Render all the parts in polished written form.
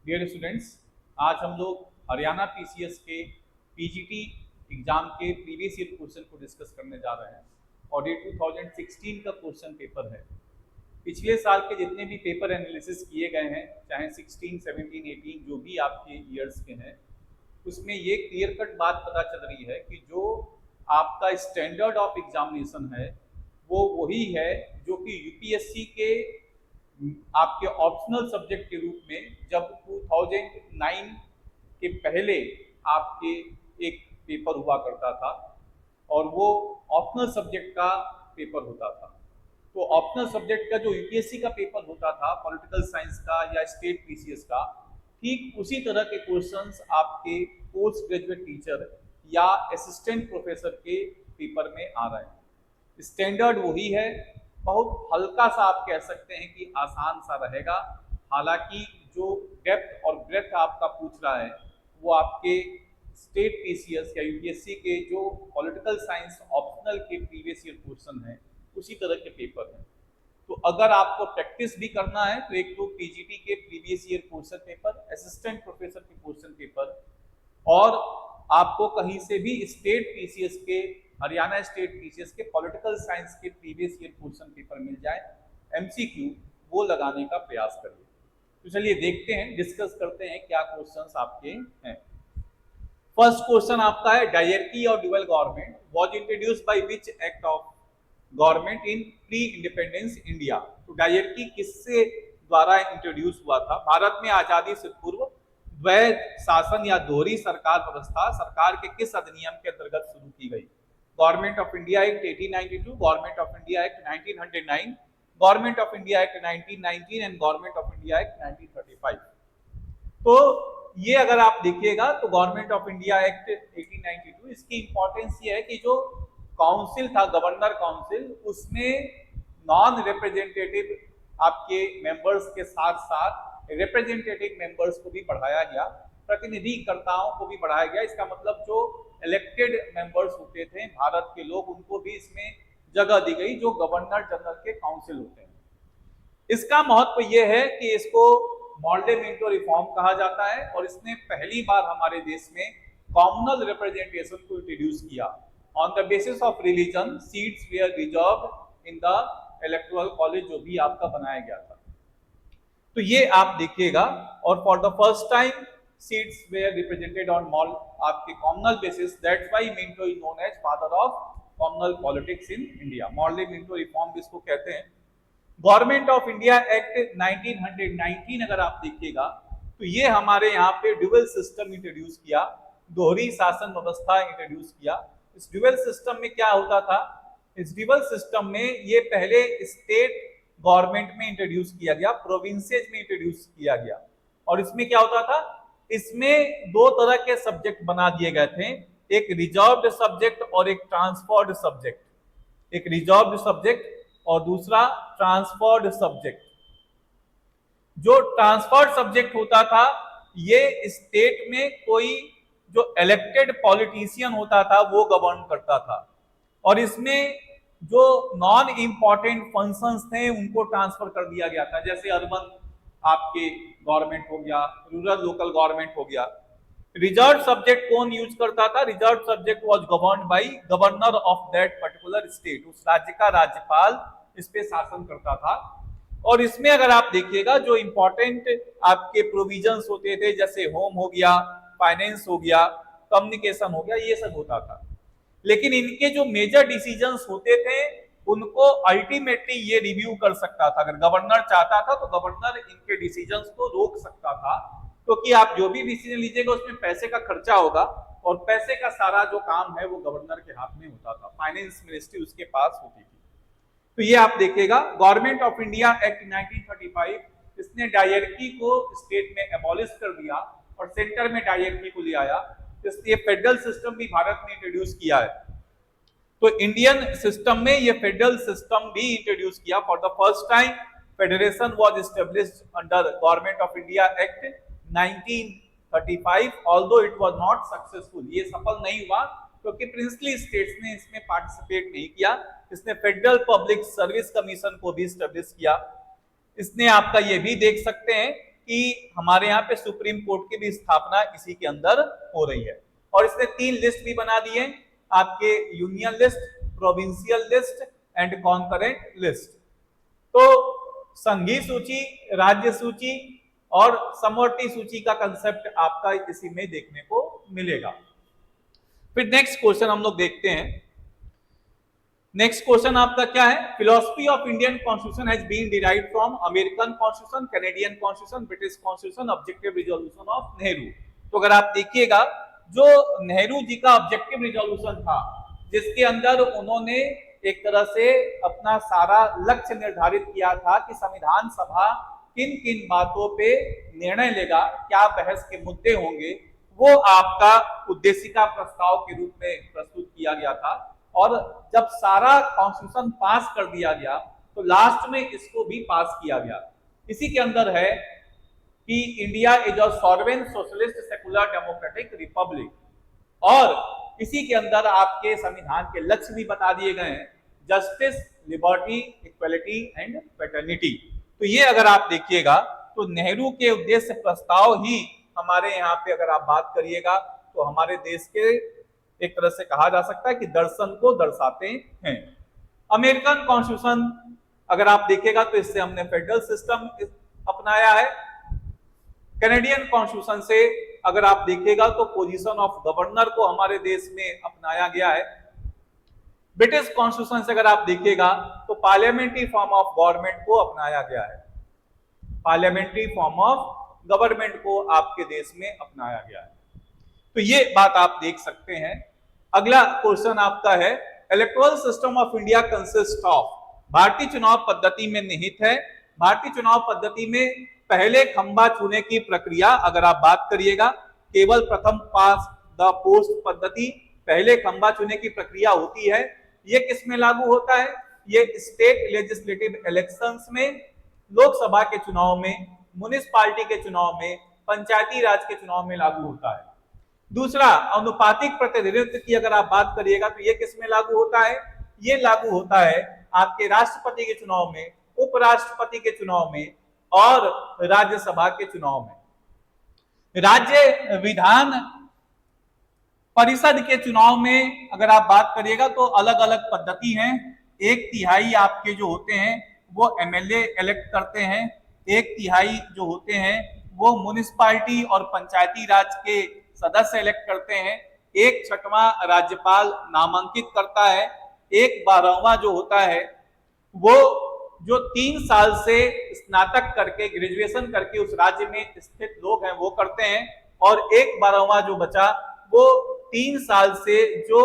Dear students, आज हम लोग हरियाणा पीसीएस के पीजीटी एग्जाम के प्रीवियस ईयर क्वेश्चन को डिस्कस करने जा रहे हैं और ये 2016 का क्वेश्चन पेपर है। पिछले साल के जितने भी पेपर एनालिसिस किए गए हैं, चाहे 16, 17, 18 जो भी आपके ईयर्स के हैं, उसमें ये क्लियर कट बात पता चल रही है कि जो आपका स्टैंडर्ड ऑफ एग्जामिनेशन है वो वही है जो कि यूपीएससी के आपके ऑप्शनल सब्जेक्ट के रूप में जब 2009 के पहले आपके एक पेपर हुआ करता था और वो ऑप्शनल सब्जेक्ट का पेपर होता था। तो ऑप्शनल सब्जेक्ट का जो यूपीएससी का पेपर होता था पॉलिटिकल साइंस का या स्टेट पीसीएस का, ठीक उसी तरह के क्वेश्चंस आपके पोस्ट ग्रेजुएट टीचर या असिस्टेंट प्रोफेसर के पेपर में आ रहे हैं। स्टैंडर्ड वही है, बहुत हल्का सा आप कह सकते हैं कि आसान सा रहेगा। हालांकि जो डेप्थ और ब्रेथ आपका पूछ रहा है वो आपके स्टेट पीसीएस या यूपीएससी के जो पॉलिटिकल साइंस ऑप्शनल के प्रीवियस ईयर क्वेश्चन है उसी तरह के पेपर हैं। तो अगर आपको प्रैक्टिस भी करना है तो एक तो पीजीटी के previous year question paper, assistant professor के क्वेश्चन पेपर, और आपको कहीं से भी स्टेट पीसीएस के, हरियाणा स्टेट पीसीएस के पॉलिटिकल साइंस के प्रीवियस ईयर क्वेश्चन पेपर मिल जाए एमसीक्यू, वो लगाने का प्रयास करिए। तो चलिए देखते हैं, डिस्कस करते हैं क्या क्वेश्चंस आपके हैं। फर्स्ट क्वेश्चन आपका है, डायरकी और dual government was introduced by which act of government in pre independence India. तो डायरकी किससे द्वारा इंट्रोड्यूस हुआ था? भारत में आजादी से पूर्व द्वैध शासन या दोहरी सरकार व्यवस्था सरकार के किस अधिनियम के अंतर्गत शुरू की गई? Government of India act 1892, government of India act 1909, government of India act 1919 and government of India act 1935। तो ये अगर आप देखिएगा तो गवर्नमेंट ऑफ इंडिया एक्ट 1892, इसकी इंपॉर्टेंस ये है कि जो काउंसिल था, गवर्नर काउंसिल, उसमें नॉन रिप्रेजेंटेटिव आपके मेंबर्स के साथ साथ रिप्रेजेंटेटिव मेंबर्स को भी बढ़ाया गया, प्रतिनिधिकर्ताओं को भी बढ़ाया गया। इसका मतलब जो इलेक्टेड मेंबर्स होते थे भारत के लोग, उनको भी इसमें जगह दी गई जो गवर्नर जनरल के काउंसिल होते हैं। इसका महत्व यह है कि इसको मॉडल मिंटो रिफॉर्म कहा जाता है और इसने पहली बार हमारे देश में कॉमनल रिप्रेजेंटेशन को इंट्रोड्यूस किया। On the basis of religion seats were reserved in the electoral college, जो भी आपका बनाया गया था। तो ये आप देखिएगा, और for the first time seats were represented on mall आपके communal basis, that's why Minto is known as father of communal politics in India. Morley Minto reform इसको कहते हैं। गवर्नमेंट ऑफ इंडिया एक्ट 1919 अगर आप देखिएगा तो ये हमारे यहाँ पे ड्यूअल सिस्टम इंट्रोड्यूस किया, दोहरी शासन व्यवस्था इंट्रोड्यूस किया। इस ड्यूअल सिस्टम में क्या होता था? इस ड्यूअल सिस्टम में ये पहले स्टेट गवर्नमेंट में इंट्रोड्यूस किया गया, प्रोविंसेस में इंट्रोड्यूस किया गया। और इसमें क्या होता था? इसमें दो तरह के सब्जेक्ट बना दिए गए थे, एक रिजर्व्ड सब्जेक्ट और एक ट्रांसफर्ड सब्जेक्ट। एक रिजर्व्ड सब्जेक्ट और दूसरा ट्रांसफर्ड सब्जेक्ट। जो ट्रांसफर्ड सब्जेक्ट होता था, ये स्टेट में कोई जो इलेक्टेड पॉलिटिशियन होता था वो गवर्न करता था, और इसमें जो नॉन इंपॉर्टेंट फंक्शंस थे उनको ट्रांसफर कर दिया गया था। जैसे अर्बन आपके गवर्नमेंट हो गया, रूरल लोकल गवर्नमेंट हो गया। रिजर्व सब्जेक्ट कौन यूज करता था? Reserve subject was governed bye governor of that particular state. उस राज्य का राज्यपाल इस पे शासन करता था। और इसमें अगर आप देखिएगा जो इंपॉर्टेंट आपके प्रोविजंस होते थे, जैसे होम हो गया, फाइनेंस हो गया, कम्युनिकेशन हो गया, ये सब होता था। लेकिन इनके जो मेजर डिसीजंस होते थे उनको अल्टीमेटली ये रिव्यू कर सकता था। अगर गवर्नर चाहता था तो गवर्नर इनके डिसीजंस को रोक सकता था, क्योंकि आप जो भी डिसीजन लीजिएगा उसमें पैसे का खर्चा होगा और पैसे का सारा जो काम है वो गवर्नर के हाथ में होता था, फाइनेंस मिनिस्ट्री उसके पास होती थी। तो ये आप देखिएगा, गवर्नमेंट ऑफ इंडिया एक्ट 1935, इसने डायरकी को स्टेट में एबॉलिश कर दिया और सेंटर में डायरकी को ले आया। इसलिए फेडरल सिस्टम भी भारत में इंट्रोड्यूस किया है। तो इंडियन सिस्टम में ये फेडरल सिस्टम भी इंट्रोड्यूस किया। For the first time federation was established under government of India act 1935, although it was not successful. ये सफल नहीं हुआ क्योंकि प्रिंसली स्टेट्स ने इसमें पार्टिसिपेट नहीं किया। इसने फेडरल पब्लिक सर्विस कमीशन को भी एस्टैब्लिश किया। इसने आपका ये भी देख सकते हैं कि हमारे यहाँ पे सुप्रीम कोर्ट की भी स्थापना इसी के अंदर हो रही है। और इसने 3 लिस्ट भी बना दी है आपके, union list, provincial list and concurrent list. तो संघीय सूची, राज्य सूची और समवर्ती सूची का कंसेप्ट आपका इसी में देखने को मिलेगा। फिर नेक्स्ट क्वेश्चन हम लोग देखते हैं। नेक्स्ट क्वेश्चन आपका क्या है? Philosophy of Indian constitution has been derived from American constitution, Canadian constitution, British constitution, objective resolution of Nehru. तो अगर आप देखिएगा, जो नेहरू जी का ऑब्जेक्टिव रिजोल्यूशन था, जिसके अंदर उन्होंने एक तरह से अपना सारा लक्ष्य निर्धारित किया था कि संविधान सभा किन किन बातों पे निर्णय लेगा, क्या बहस के मुद्दे होंगे, वो आपका उद्देशिका प्रस्ताव के रूप में प्रस्तुत किया गया था। और जब सारा कॉन्स्टिट्यूशन पास कर दिया गया तो लास्ट में इसको भी पास किया गया। इसी के अंदर है कि India is a sovereign socialist secular democratic Republic, और इसी के अंदर आपके संविधान के लक्ष्य भी बता दिए गए हैं, justice, liberty, equality and fraternity. तो ये अगर आप देखिएगा तो नेहरू के उद्देश्य प्रस्ताव ही हमारे यहाँ पे अगर आप बात करिएगा तो हमारे देश के एक तरह से कहा जा सकता है कि दर्शन को दर्शाते हैं। अमेरिकन कॉन्स्टिट्यूशन अगर आप देखिएगा तो इससे हमने फेडरल सिस्टम अपनाया है। कैनेडियन कॉन्स्टिट्यूशन से अगर आप देखिएगा तो पोजीशन ऑफ गवर्नर को हमारे देश में अपनाया गया है। ब्रिटिश कॉन्स्टिट्यूशन से अगर आप देखिएगा तो पार्लियामेंट्री फॉर्म ऑफ गवर्नमेंट को अपनाया गया है। पार्लियामेंट्री फॉर्म ऑफ गवर्नमेंट को आपके देश में अपनाया गया है। तो ये बात आप देख सकते हैं। अगला क्वेश्चन आपका है, electoral system of India consist of, भारतीय चुनाव पद्धति में निहित है। भारतीय चुनाव पद्धति में पहले खंबा चुने की प्रक्रिया अगर आप बात करिएगा, केवल प्रथम पास द पोस्ट पद्धति, पहले खंबा चुने की प्रक्रिया होती है। ये किस में लागू होता है? ये स्टेट लेजिस्लेटिव इलेक्शंस में, लोकसभा के चुनाव में, म्युनिसिपैलिटी के चुनाव में, पंचायती राज के चुनाव में लागू होता है। दूसरा, अनुपातिक प्रतिनिधित्व की अगर आप बात करिएगा तो ये किस में लागू होता है? ये लागू होता है आपके राष्ट्रपति के चुनाव में, उपराष्ट्रपति के चुनाव में और राज्यसभा के चुनाव में। राज्य विधान परिषद के चुनाव में अगर आप बात करिएगा तो अलग अलग पद्धति है। 1/3 आपके जो होते हैं वो एमएलए इलेक्ट करते हैं, 1/3 जो होते हैं वो म्युनिसिपैलिटी और पंचायती राज के सदस्य इलेक्ट करते हैं, 1/6 राज्यपाल नामांकित करता है, 1/12 जो होता है वो जो 3 साल से स्नातक करके, ग्रेजुएशन करके उस राज्य में स्थित लोग हैं वो करते हैं, और 1/12 जो बचा वो 3 साल से जो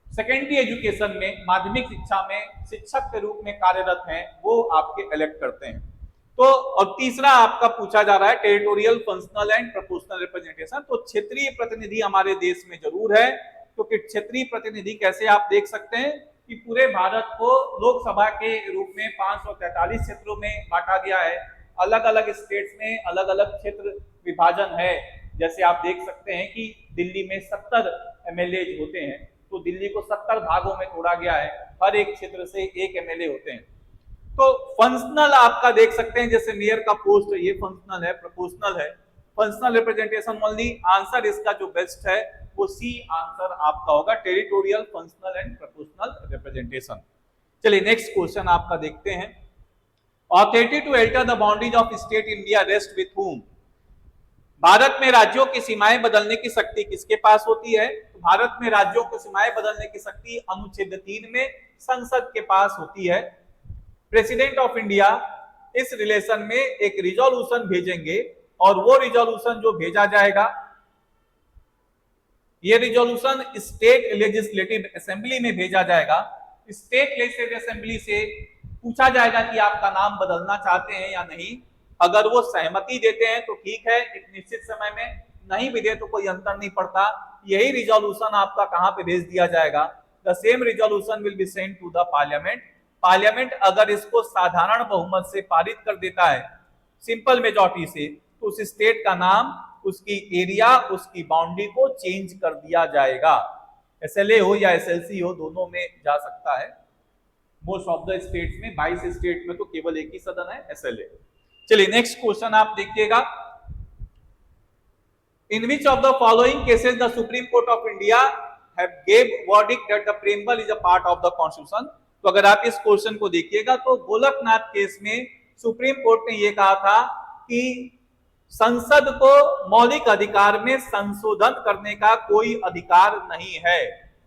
सेकेंडरी एजुकेशन में, माध्यमिक शिक्षा में शिक्षक के रूप में कार्यरत हैं वो आपके इलेक्ट करते हैं। तो और तीसरा आपका पूछा जा रहा है territorial, functional and proportional representation. तो क्षेत्रीय प्रतिनिधि हमारे देश में जरूर है, क्योंकि तो क्षेत्रीय प्रतिनिधि कैसे आप देख सकते हैं कि पूरे भारत को लोकसभा के रूप में 543 क्षेत्रों में बांटा गया है। अलग अलग स्टेट्स में अलग अलग क्षेत्र विभाजन है। जैसे आप देख सकते हैं कि दिल्ली में 70 एमएलए होते हैं, तो दिल्ली को 70 भागों में तोड़ा गया है, हर एक क्षेत्र से 1 एमएलए होते हैं। तो फंक्शनल आपका देख सकते हैं, जैसे मेयर का पोस्ट ये फंक्शनल है, प्रोपोर्शनल है। फंक्शनल रिप्रेजेंटेशन ओनली, आंसर इसका जो बेस्ट है वो सी आंसर आपका होगा, territorial, functional and proportional representation. चलिए नेक्स्ट क्वेश्चन आपका देखते हैं। Authority to alter the boundaries of state India rest with whom, Bharat में राज्यों की सीमाएं बदलने की शक्ति किसके पास होती है? तो भारत में राज्यों की सीमाएं बदलने की शक्ति अनुच्छेद 3 में संसद के पास होती है। प्रेसिडेंट ऑफ इंडिया इस रिलेशन में एक रिजोल्यूशन भेजेंगे, और वो रिजोल्यूशन जो भेजा जाएगा, ये रिजोल्यूशन स्टेट लेजिस्लेटिव असेंबली में भेजा जाएगा। स्टेट लेजिस्लेटिव असेंबली से पूछा जाएगा कि आपका नाम बदलना चाहते हैं या नहीं। अगर वो सहमति देते हैं तो ठीक है, एक निश्चित समय में, नहीं भी दे तो कोई अंतर नहीं पड़ता। यही रिजोल्यूशन आपका कहां पे भेज दिया जाएगा? The same resolution will be sent to the parliament. Parliament अगर इसको साधारण बहुमत से पारित कर देता है, सिंपल मेजॉरिटी से, तो उस स्टेट का नाम, उसकी एरिया, उसकी बाउंड्री को चेंज कर दिया जाएगा। एसएलए हो या एसएलसी हो, दोनों में जा सकता है। मोस्ट ऑफ द स्टेट्स में, 22 स्टेट में तो केवल एक ही सदन है, एसएलए। चलिए नेक्स्ट क्वेश्चन आप देखिएगा, in which of the following cases the Supreme Court of India have gave verdict that the preamble is a part of the constitution. तो अगर आप इस क्वेश्चन को देखिएगा तो गोलकनाथ केस में सुप्रीम कोर्ट ने यह कहा था कि संसद को मौलिक अधिकार में संशोधन करने का कोई अधिकार नहीं है।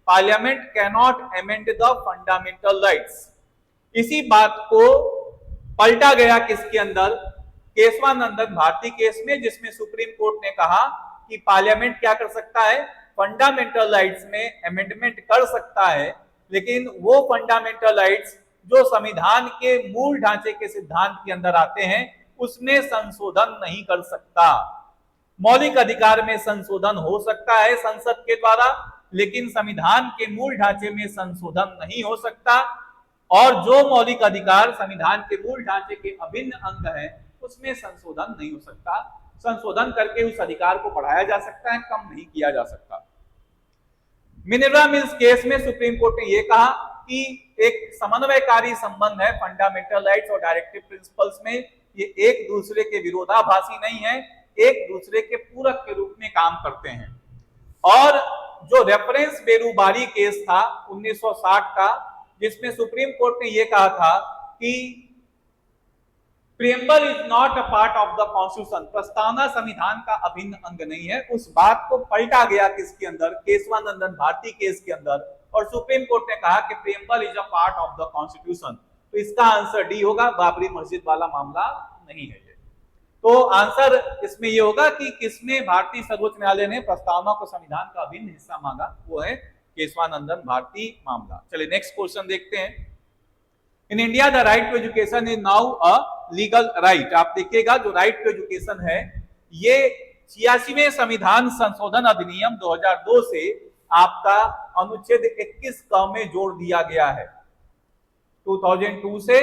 Parliament can not amend the fundamental rights. इसी बात को पलटा गया किसके अंदर, केशवानंदन भारती केस में, जिसमें सुप्रीम कोर्ट ने कहा कि पार्लियामेंट क्या कर सकता है, फंडामेंटल राइट्स में अमेंडमेंट कर सकता है, लेकिन वो फंडामेंटल राइट्स जो संविधान के मूल ढांचे के सिद्धांत के अंदर आते हैं उसमें संशोधन नहीं कर सकता। मौलिक अधिकार में संशोधन हो सकता है संसद के द्वारा, लेकिन संविधान के मूल ढांचे में संशोधन नहीं हो सकता। और जो मौलिक अधिकार संविधान के मूल ढांचे के अभिन्न अंग है उसमें संशोधन नहीं हो सकता। संशोधन करके उस अधिकार को बढ़ाया जा सकता है, कम नहीं किया जा सकता। मिनर्वा मिल्स केस में सुप्रीम कोर्ट ने यह कहा कि एक समन्वयकारी संबंध है फंडामेंटल राइट्स और डायरेक्टिव प्रिंसिपल्स में, ये एक दूसरे के विरोधाभासी नहीं है, एक दूसरे के पूरक के रूप में काम करते हैं। और जो रेफरेंस बेरूबारी केस था 1960 का, जिसमें सुप्रीम कोर्ट ने यह कहा था कि preamble is not a part of the constitution, प्रस्तावना संविधान का अभिन्न अंग नहीं है, उस बात को पलटा गया किसके अंदर, केशवानंदन भारती केस के अंदर, और सुप्रीम कोर्ट ने कहा कि preamble is a part of the constitution. तो इसका आंसर डी होगा, बाबरी मस्जिद वाला मामला नहीं है ये। तो आंसर इसमें यह होगा कि किसमें भारतीय सर्वोच्च न्यायालय ने प्रस्तावना को संविधान का अभिन्न हिस्सा मांगा, वो है केशवानंदन भारती मामला। चलिए नेक्स्ट क्वेश्चन देखते हैं। In India the right to education is now a legal right. आप देखिएगा जो राइट टू एजुकेशन है ये 86वें संविधान संशोधन अधिनियम 2002 से आपका अनुच्छेद 21 क में जोड़ दिया गया है। 2002 से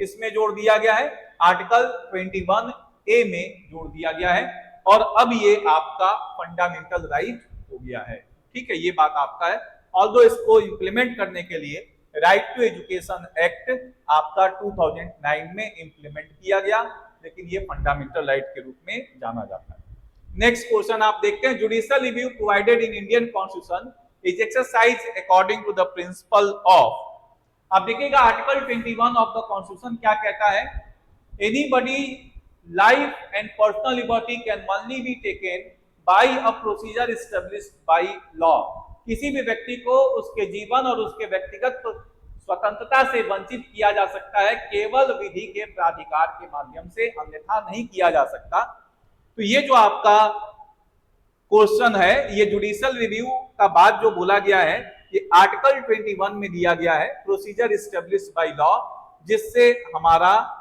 इसमें जोड़ दिया गया है, आर्टिकल 21A में जोड़ दिया गया है, और अब ये आपका फंडामेंटल राइट हो गया है। ठीक है, ये बात आपका है। ऑल्दो इसको इंप्लीमेंट करने के लिए राइट टू एजुकेशन एक्ट आपका 2009 में इंप्लीमेंट किया गया, लेकिन ये फंडामेंटल राइट के रूप में जाना जाता है। नेक्स्ट क्वेश्चन आप देखते हैं, judicial review provided in Indian constitution is exercise according to the principle of. आप देखिएगा आर्टिकल 21 ऑफ द कॉन्स्टिट्यूशन क्या कहता है, anybody life and personal liberty can only be taken by a procedure established by law. किसी भी व्यक्ति को उसके जीवन और उसके व्यक्तिगत स्वतंत्रता से वंचित किया जा सकता है केवल विधि के प्राधिकार के माध्यम से, अन्यथा नहीं किया जा सकता। तो ये जो आपका क्वेश्चन है, ये जुडिशियल रिव्यू का बाद जो बोला गया है ये आर्टिकल 21 में दिया गया है, प्रोसीजर एस्टैब्लिश्ड बाय लॉ, जिससे हमारा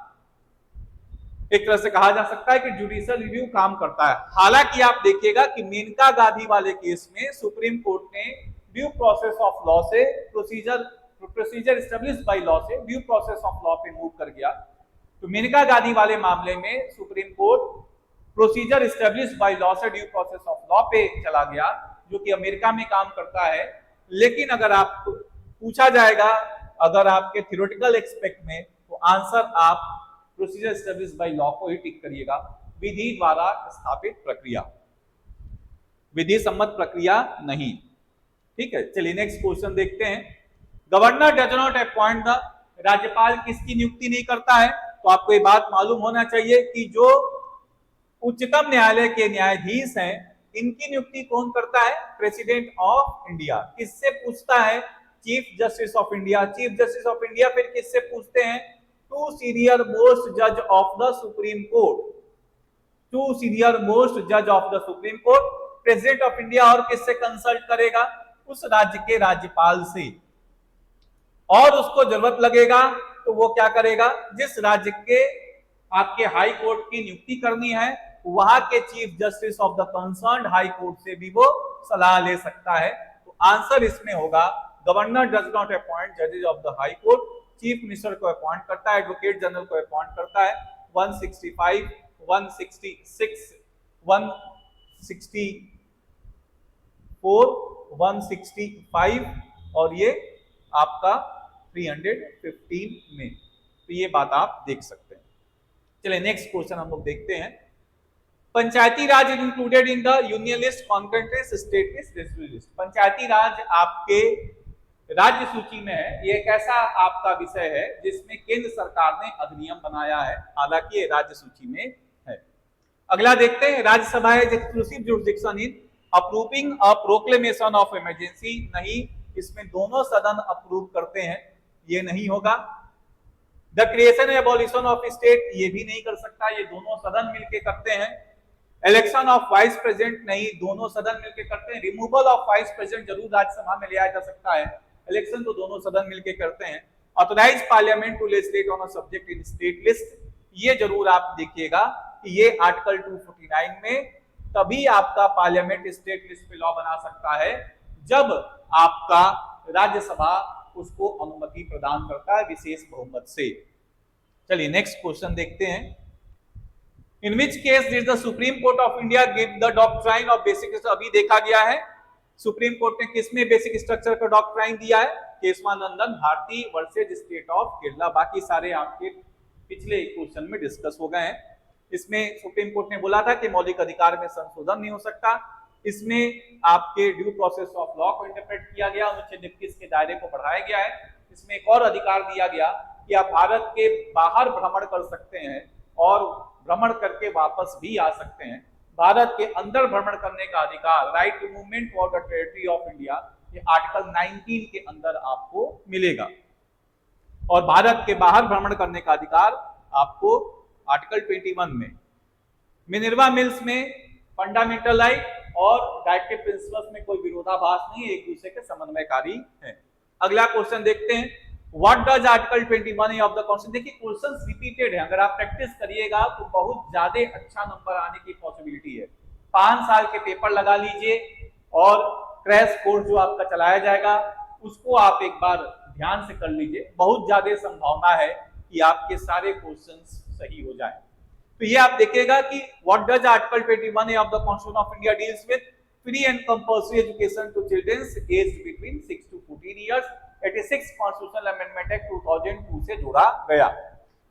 एक तरह से कहा जा सकता है कि जुडिशियल रिव्यू काम करता है। हालांकि आप देखिएगा कि मेनका गांधी वाले केस में सुप्रीम कोर्ट ने ड्यू प्रोसेस ऑफ लॉ से प्रोसीजर एस्टैब्लिश्ड बाय लॉ से ड्यू प्रोसेस ऑफ लॉ पे मूव कर गया। तो मेनका गांधी वाले मामले में Supreme court procedure established by law से ड्यू प्रोसेस ऑफ लॉ पे चला गया, जो कि अमेरिका में काम करता है। लेकिन अगर आप पूछा जाएगा अगर आपके थ्योरेटिकल एस्पेक्ट में, तो आंसर आप प्रोसीजर एस्टैब्लिश्ड बाय लॉ को ही टिक करिएगा, विधि द्वारा स्थापित प्रक्रिया, विधि सम्मत प्रक्रिया नहीं। ठीक है, चलिए नेक्स्ट क्वेश्चन देखते हैं। Governor does not appoint the, राज्यपाल किसकी नियुक्ति नहीं करता है? तो आपको ये बात मालूम होना चाहिए कि जो उच्चतम न्यायालय के न्यायाधीश हैं इनकी नियुक्ति कौन करता है? President of India. किससे पूछता है? Chief Justice of India. Chief Justice of India फिर किससे पूछते हैं? टू सीनियर मोस्ट जज of the Supreme Court, two senior most जज of the Supreme Court. President of India और किससे कंसल्ट करेगा? उस राज्य के राज्यपाल से, और उसको जरूरत लगेगा तो वो क्या करेगा? जिस राज्य के आपके हाई कोर्ट की नियुक्ति करनी है वहां के chief Justice of the concerned high court से भी वो सलाह ले सकता है। तो आंसर इसमें होगा गवर्नर डज नॉट अपॉइंट जजेस of the high court, chief minister को अपॉइंट करता है, एडवोकेट जनरल को अपॉइंट करता है। 165, 166, 164, 165 और ये आपका 315 में। तो ये बात आप देख सकते हैं। चलिए नेक्स्ट क्वेश्चन हम लोग देखते हैं। Panchayati Raj is included in the union list, concurrent list, state list, residual list. Panchayati Raj आपके राज्य सूची में है। ये एक ऐसा आपका विषय है जिसमें केंद्र सरकार ने अधिनियम बनाया है, हालांकि ये राज्य सूची में है। अगला देखते हैं, Rajya Sabha is exclusive jurisdiction in approving a proclamation of emergency. नहीं, इसमें दोनों सदन अप्रूव करते हैं, ये नहीं होगा। The creation and abolition of state, ये भी नहीं कर सकता, ये दोनों सदन मिलके करते हैं। इलेक्शन ऑफ वाइस प्रेसिडेंट, नहीं, दोनों सदन मिलके करते हैं। रिमूवल ऑफ वाइस प्रेसिडेंट जरूर राज्यसभा में ले आया जा सकता है, इलेक्शन तो दोनों सदन मिलके करते हैं। Authorise parliament to legislate on a subject in state list, ये जरूर आप देखिएगा कि ये आर्टिकल 249 में तभी आपका पार्लियामेंट स्टेट लिस्ट पे लॉ बना सकता है जब आपका राज्यसभा उसको अनुमति प्रदान करता है विशेष बहुमत से। चलिए नेक्स्ट क्वेश्चन देखते हैं। In which case did the Supreme Court of India give the doctrine of basic, अभी देखा गया है सुप्रीम कोर्ट ने किसमें बेसिक स्ट्रक्चर का डॉक्ट्राइन दिया है, Kesavananda Bharati versus State of Kerala. बाकी सारे आपके पिछले क्वेश्चन में डिस्कस हो गए हैं। इसमें सुप्रीम कोर्ट ने बोला था कि मौलिक अधिकार में संशोधन नहीं हो सकता। इसमें आपके ड्यू प्रोसेस ऑफ लॉ को इंटरप्रेट किया गया, अनुच्छेद 21 के दायरे को बढ़ाया गया है। इसमें एक और अधिकार दिया गया कि आप भारत के बाहर भ्रमण कर सकते हैं और भ्रमण करके वापस भी आ सकते हैं। भारत के अंदर भ्रमण करने का अधिकार, right to movement for the territory of India, ये आर्टिकल 19 के अंदर आपको मिलेगा। और भारत के बाहर भ्रमण करने का अधिकार आपको आर्टिकल 21 में। मिनर्वा मिल्स में फंडामेंटल राइट और डायरेक्टिव प्रिंसिपल्स में कोई विरोधाभास नहीं है, एक दूसरे के समन्वयकारी है। अगला क्वेश्चन देखते हैं, what does article 21 of the constitution. देखिए क्वेश्चंस रिपीटेड है, अगर आप प्रैक्टिस करिएगा तो बहुत ज्यादा अच्छा नंबर आने की पॉसिबिलिटी है। 5 साल के पेपर लगा लीजिए और क्रैश कोर्स जो आपका चलाया जाएगा उसको आप एक बार ध्यान से कर लीजिए, बहुत ज्यादा संभावना है कि आपके सारे क्वेश्चंस सही हो जाए। तो ये आप देखिएगा कि what does article 21 of the constitution of India deals with free and compulsory education to childrens aged between 6 to 14 years. 86 constitutional amendment act 2002 से जोड़ा गया।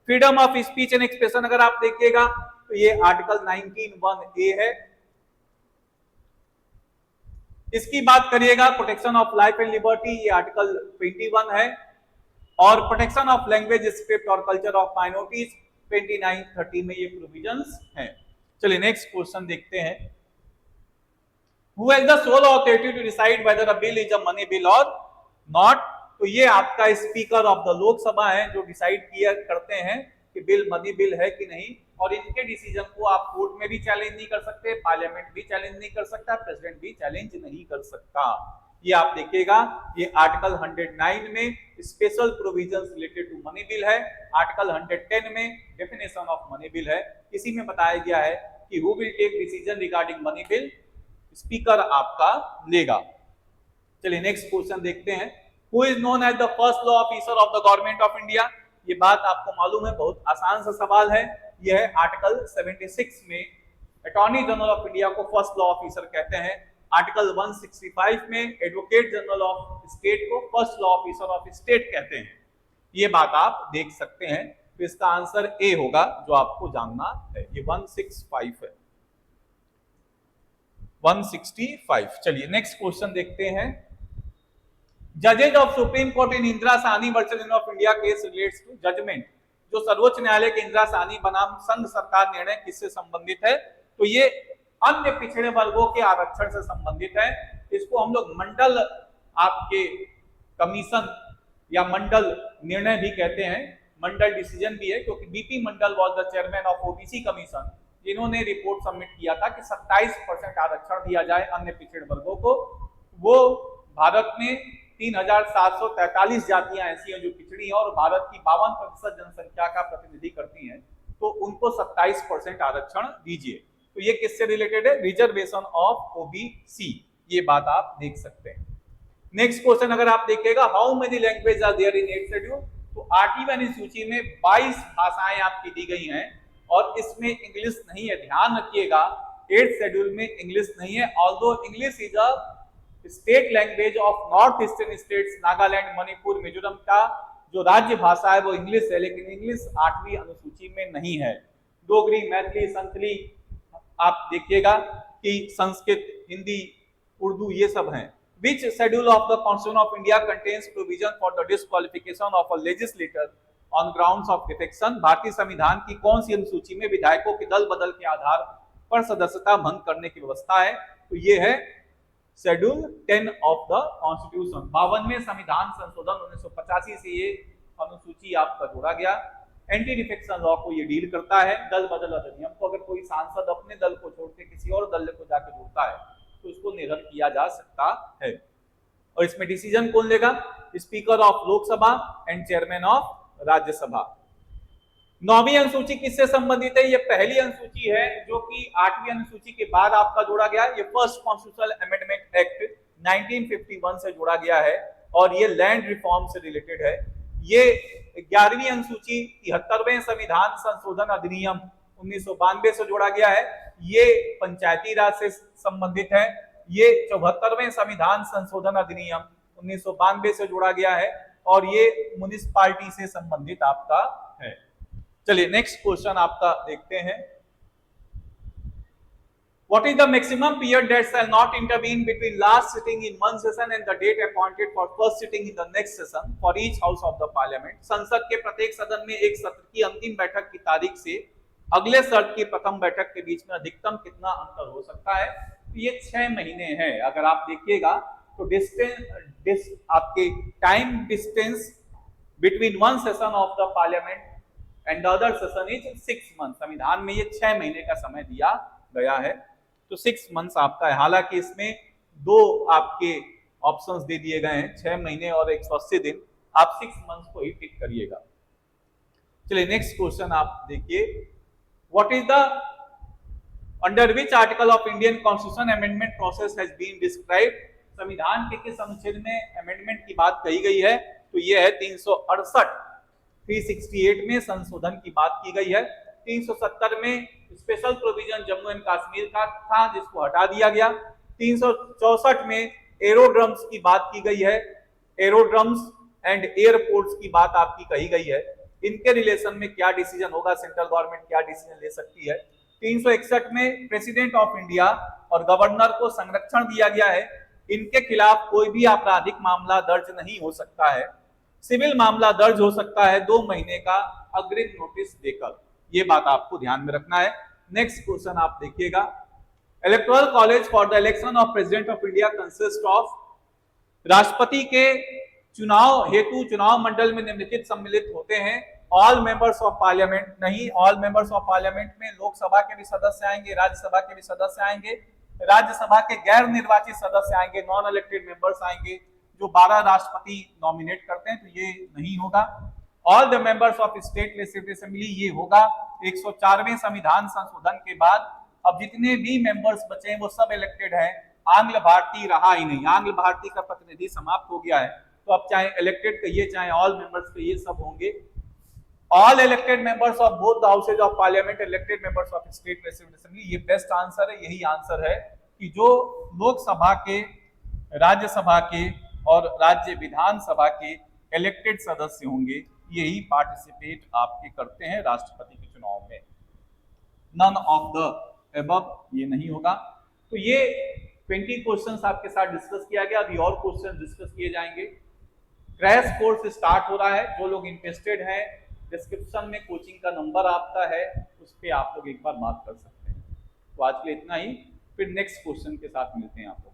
Freedom of speech and expression अगर आप देखिएगा तो ये आर्टिकल 19(1)(a) है। इसकी बात करिएगा, protection of life and liberty, ये आर्टिकल 21 है। और प्रोटेक्शन ऑफ लैंग्वेज, स्क्रिप्ट और कल्चर ऑफ माइनॉरिटीज 29-30 में ये प्रोविजंस हैं। चलिए नेक्स्ट क्वेश्चन देखते हैं, who has the sole authority to decide whether a bill is a money bill or not. तो ये आपका स्पीकर ऑफ द लोकसभा है जो डिसाइड किया करते हैं कि बिल मनी बिल है कि नहीं, और इनके डिसीजन को आप कोर्ट में भी चैलेंज नहीं कर सकते, पार्लियामेंट भी चैलेंज नहीं कर सकता, प्रेसिडेंट भी चैलेंज नहीं कर सकता। ये आप देखिएगा, ये आर्टिकल 109 में special provisions related to money bill है, आर्टिकल 110 में डेफिनेशन ऑफ मनी बिल है। इसी में बताया गया है कि who will take decision regarding money bill, speaker आपका लेगा। चलिए नेक्स्ट क्वेश्चन देखते हैं, who is known as the first law officer of the government of India. ये बात आपको मालूम है, बहुत आसान सा सवाल है। यह है आर्टिकल 76 में अटॉर्नी जनरल ऑफ इंडिया को फर्स्ट लॉ ऑफिसर कहते हैं। आर्टिकल 165 में एडवोकेट जनरल ऑफ स्टेट को first law officer of state कहते हैं। ये बात आप देख सकते हैं। तो इसका आंसर ए होगा जो आपको जानना है, ये 165 है, 165। चलिए नेक्स्ट क्वेश्चन देखते हैं, जजेज of Supreme Court in Indira Sawhney versus Union of India case relates to judgement. जो सर्वोच्च न्यायालय के इंदिरा साहनी बनाम संघ सरकार निर्णय किससे संबंधित है, तो ये अन्य पिछड़े वर्गों के आरक्षण से संबंधित है। इसको हम लोग मंडल आपके कमीशन या मंडल निर्णय भी कहते हैं, मंडल डिसीजन भी है, क्योंकि BP Mandal was the chairman of OBC commission, जिन्होंने रिपोर्ट सबमिट किया था कि 27% आरक्षण दिया जाए अन्य पिछड़े वर्गों को। वो भारत में 3743 जातियां ऐसी हैं जो पिछड़ी हैं और भारत की 52% जनसंख्या का प्रतिनिधि करती हैं, तो उनको 27% आरक्षण दीजिए। तो ये किससे रिलेटेड है, रिजर्वेशन ऑफ ओबीसी, ये बात आप देख सकते हैं। नेक्स्ट क्वेश्चन अगर आप देखिएगा, how many language are there in 8th schedule. तो 8वीं वाली सूची में 22 भाषाएं आपकी दी गई हैं और इसमें इंग्लिश नहीं है, ध्यान रखिएगा 8th शेड्यूल में इंग्लिश नहीं है। Although English is a state language of north eastern states, Nagaland, Manipur, Mizoram का जो राज्य भाषा है वो इंग्लिश है, लेकिन इंग्लिश 8वीं अनुसूची में नहीं है। डोगरी, मैथिली, संथली, आप देखिएगा कि संस्कृत, हिंदी, उर्दू ये सब हैं। Which schedule of the Constitution of India contains provision for the disqualification of a legislator on grounds of defection? भारतीय संविधान की कौन सी अनुसूची में विधायकों के दल बदल के आधार पर सदस्यता भंग करने की व्यवस्था है? तो ये है शेड्यूल 10 ऑफ द कॉन्स्टिट्यूशन। 52वें संविधान संशोधन 1985 से ये अनुसूची आपका जोड़ा गया। एंटी डिफेक्शन लॉ को ये डील करता है। दल बदल अधिनियम को अगर कोई सांसद अपने दल को छोड़ के किसी और दल को जाकर जोड़ता है तो उसको निरस्त किया जा सकता है। और इसमें डिसीजन कौन लेगा? Speaker of Lok Sabha and chairman of Rajya Sabha. 9वीं अनुसूची किससे संबंधित है? ये पहली अनुसूची है जो कि 8वीं अनुसूची के बाद आपका जोड़ा गया। ये फर्स्ट कॉन्स्टिट्यूशनल अमेंडमेंट एक्ट 1951 से जोड़ा गया है और ये लैंड रिफॉर्म से रिलेटेड है। ये 11वीं अनुसूची 73वें संविधान संशोधन अधिनियम 1992 से जोड़ा गया है। ये पंचायती राज से संबंधित है। ये 74वें संविधान संशोधन अधिनियम 1992 से जोड़ा गया है और ये म्युनिसिपैलिटी से संबंधित आपका है। चलिए नेक्स्ट क्वेश्चन आपका देखते हैं। What is the maximum period that shall not intervene between last sitting in one session and the date appointed for first sitting in the next session for each house of the parliament? संसद के प्रत्येक सदन में एक सत्र की अंतिम बैठक की तारीख से अगले सत्र की प्रथम बैठक के बीच में अधिकतम कितना अंतर हो सकता है? तो ये 6 महीने है। अगर आप देखिएगा तो डिस्टेंस आपके time distance between one session of the parliament and the other session is 6 month. संविधान में ये 6 महीने का समय दिया गया है, तो 6 मंथ्स आपका है। हालांकि इसमें 2 आपके ऑप्शंस दे दिए गए हैं, 6 महीने और 180 दिन। आप 6 मंथ्स को ही टिक करिएगा। चलिए नेक्स्ट क्वेश्चन आप देखिए। What is the under which article of Indian constitution amendment process has been described? संविधान के किस अनुच्छेद में अमेंडमेंट की बात कही गई है? तो ये है 368। 368 में संशोधन की बात की गई है। 370 में special provision Jammu and Kashmir का था जिसको हटा दिया गया। 364 में एरोड्रम्स की बात की गई है। एरोड्रम्स एंड एयरपोर्ट्स की बात आपकी कही गई है। इनके रिलेशन में क्या डिसीजन होगा? सेंट्रल गवर्नमेंट क्या डिसीजन ले सकती है? 361 में प्रेसिडेंट ऑफ इंडिया और गवर्नर को संरक्षण दिया गया है। इनके खिलाफ कोई भी आपराधिक मामला दर्ज नहीं हो सकता है। सिविल मामला दर्ज हो सकता है 2 महीने का अग्रिम नोटिस देकर। ये बात आपको ध्यान में रखना है। नेक्स्ट क्वेश्चन आप देखिएगा। Electoral college for the election of president of India consist of? राष्ट्रपति के चुनाव हेतु चुनाव मंडल में निम्नलिखित सम्मिलित होते हैं। ऑल मेंबर्स ऑफ पार्लियामेंट नहीं, ऑल मेंबर्स ऑफ पार्लियामेंट में लोकसभा के भी सदस्य आएंगे, राज्यसभा के भी सदस्य आएंगे, राज्यसभा के गैर निर्वाचित सदस्य आएंगे, नॉन इलेक्टेड मेंबर्स आएंगे जो 12 राष्ट्रपति नॉमिनेट करते हैं, तो ये नहीं होगा। All the members of state legislative assembly ये होगा। 104वें संविधान संशोधन के बाद अब जितने भी मेंबर्स बचे हैं वो सब इलेक्टेड हैं। आंग्ल भारतीय रहा ही नहीं, आंग्ल भारतीय का प्रतिनिधि समाप्त हो गया है, तो अब चाहे इलेक्टेड कहिए चाहे ऑल मेंबर्स कहिए सब होंगे। All elected members of both the houses of parliament elected members of state legislative assembly, ये बेस्ट आंसर है। यही आंसर है कि जो लोकसभा के, राज्यसभा के और राज्य विधानसभा के इलेक्टेड सदस्य होंगे यही पार्टिसिपेट आपके करते हैं राष्ट्रपति के चुनाव में। नन ऑफ द अबव ये नहीं होगा। तो ये 20 क्वेश्चंस आपके साथ डिस्कस किया गया। अभी और क्वेश्चन डिस्कस किए जाएंगे। क्रैश कोर्स स्टार्ट हो रहा है। जो लोग इंटरेस्टेड हैं डिस्क्रिप्शन में कोचिंग का नंबर आपका है, उस पर आप लोग एक बार बात कर सकते हैं। तो आज के लिए इतना ही, फिर नेक्स्ट क्वेश्चन के साथ मिलते हैं आप लोग।